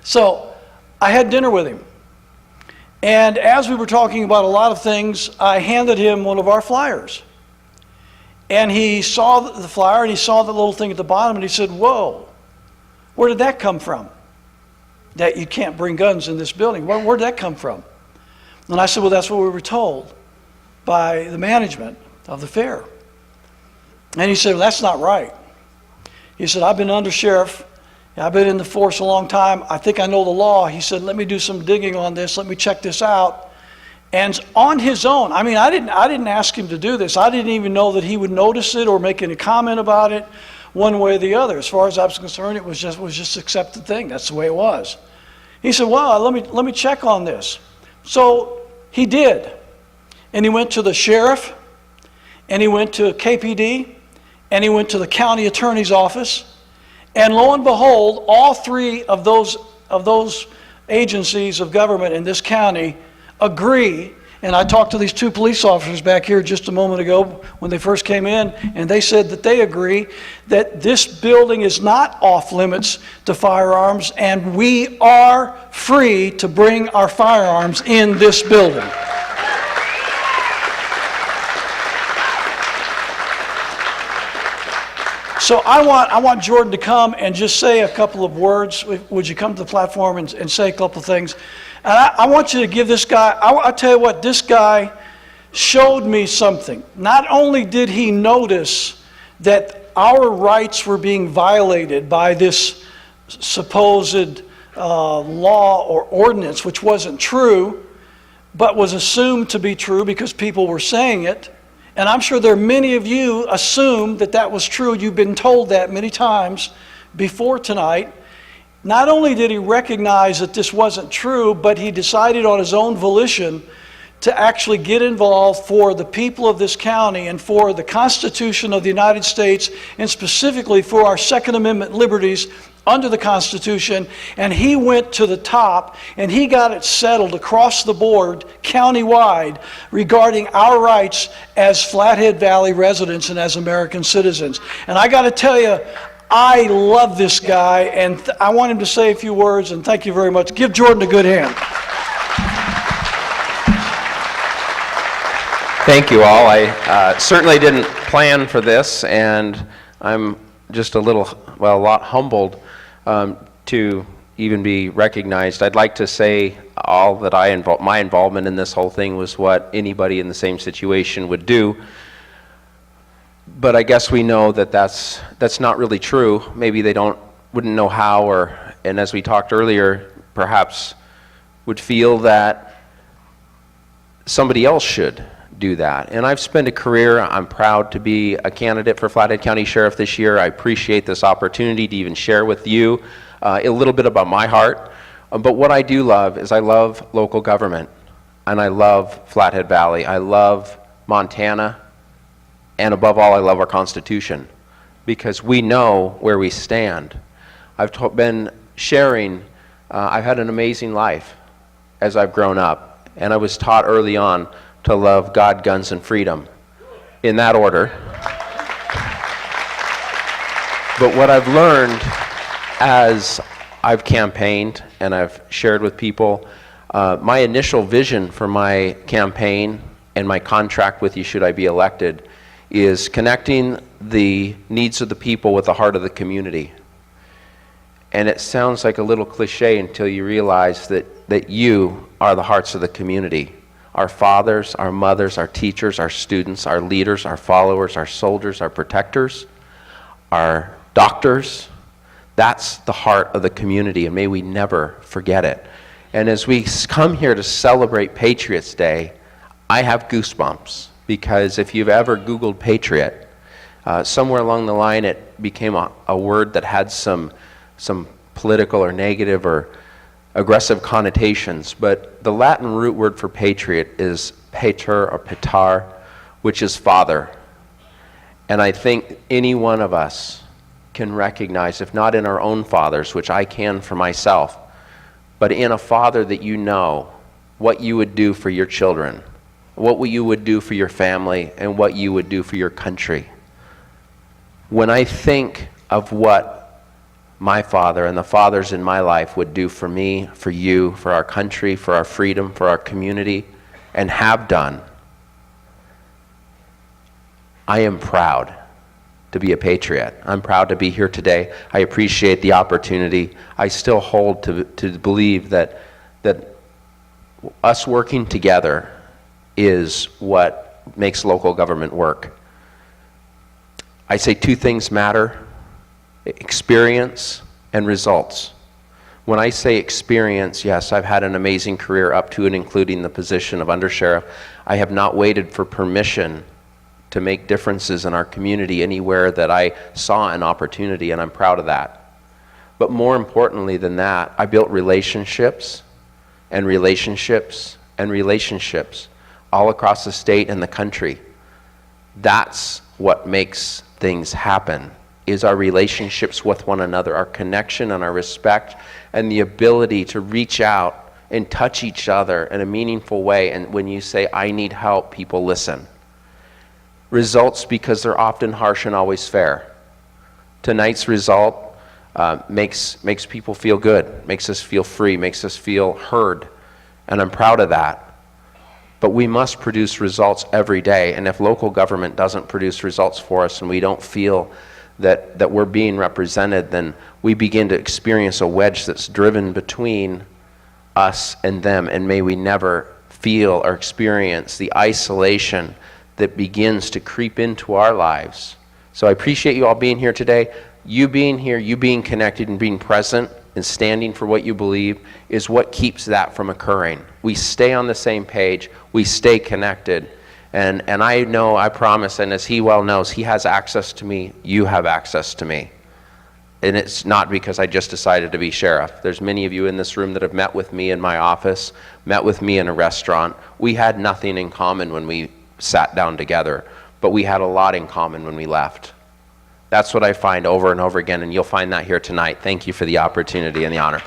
So I had dinner with him. And as we were talking about a lot of things, I handed him one of our flyers. And he saw the flyer, and he saw the little thing at the bottom, and he said, "Whoa, where did that come from? That you can't bring guns in this building. Where did that come from?" And I said, "Well, that's what we were told by the management of the fair." And he said, "Well, that's not right." He said, "I've been under sheriff. I've been in the force a long time. I think I know the law." He said, "Let me do some digging on this. Let me check this out." And on his own, I mean, I didn't ask him to do this. I didn't even know that he would notice it or make any comment about it one way or the other. As far as I was concerned, it was just accepted thing. That's the way it was. He said, "Well, let me check on this." So he did. And he went to the sheriff, and he went to KPD, and he went to the county attorney's office. And lo and behold, all three of those agencies of government in this county agree. And I talked to these two police officers back here just a moment ago when they first came in, and they said that they agree that this building is not off limits to firearms, and we are free to bring our firearms in this building. So I want Jordan to come and just say a couple of words. Would you come to the platform and say a couple of things? And I want you to give this guy, I'll tell you what, this guy showed me something. Not only did he notice that our rights were being violated by this supposed law or ordinance, which wasn't true, but was assumed to be true because people were saying it. And I'm sure there are many of you assumed that that was true. You've been told that many times before tonight. Not only did he recognize that this wasn't true, but he decided on his own volition to actually get involved for the people of this county and for the Constitution of the United States, and specifically for our Second Amendment liberties under the Constitution. And he went to the top and he got it settled across the board, countywide, regarding our rights as Flathead Valley residents and as American citizens. And I got to tell you, I love this guy, and I want him to say a few words, and thank you very much. Give Jordan a good hand. Thank you all. I certainly didn't plan for this, and I'm just a lot humbled to even be recognized. I'd like to say all that my involvement in this whole thing was what anybody in the same situation would do. But I guess we know that that's not really true. Maybe they wouldn't know how, and as we talked earlier, perhaps would feel that somebody else should do that. And I've spent a career, I'm proud to be a candidate for Flathead County Sheriff this year. I appreciate this opportunity to even share with you a little bit about my heart. But what I do love is I love local government, and I love Flathead Valley. I love Montana. And above all, I love our Constitution, because we know where we stand. I've been sharing, I've had an amazing life as I've grown up, and I was taught early on to love God, guns, and freedom, in that order. But what I've learned as I've campaigned and I've shared with people, my initial vision for my campaign and my contract with you should I be elected is connecting the needs of the people with the heart of the community. And it sounds like a little cliche until you realize that you are the hearts of the community. Our fathers, our mothers, our teachers, our students, our leaders, our followers, our soldiers, our protectors, our doctors. That's the heart of the community, and may we never forget it. And as we come here to celebrate Patriots Day, I have goosebumps. Because if you've ever Googled Patriot, somewhere along the line it became a word that had some political or negative or aggressive connotations. But the Latin root word for patriot is pater or petar, which is father. And I think any one of us can recognize, if not in our own fathers, which I can for myself, but in a father that you know what you would do for your children, what you would do for your family, and what you would do for your country. When I think of what my father and the fathers in my life would do for me, for you, for our country, for our freedom, for our community, and have done, I am proud to be a patriot. I'm proud to be here today. I appreciate the opportunity. I still hold to believe that us working together is what makes local government work. I say two things matter: experience and results. When I say experience, yes, I've had an amazing career up to and including the position of undersheriff. I have not waited for permission to make differences in our community anywhere that I saw an opportunity, and I'm proud of that. But more importantly than that, I built relationships and relationships and relationships all across the state and the country. That's what makes things happen, is our relationships with one another, our connection and our respect, and the ability to reach out and touch each other in a meaningful way. And when you say, I need help, people listen. Results, because they're often harsh and always fair. Tonight's result makes people feel good, makes us feel free, makes us feel heard, and I'm proud of that. But we must produce results every day, and if local government doesn't produce results for us and we don't feel that we're being represented, then we begin to experience a wedge that's driven between us and them, and may we never feel or experience the isolation that begins to creep into our lives. So I appreciate you all being here today. You being here, you being connected and being present and standing for what you believe is what keeps that from occurring. We stay on the same page, we stay connected, and I know, I promise, and as he well knows, he has access to me, you have access to me. And it's not because I just decided to be sheriff. There's many of you in this room that have met with me in my office, met with me in a restaurant. We had nothing in common when we sat down together, but we had a lot in common when we left. That's what I find over and over again, and you'll find that here tonight. Thank you for the opportunity and the honor.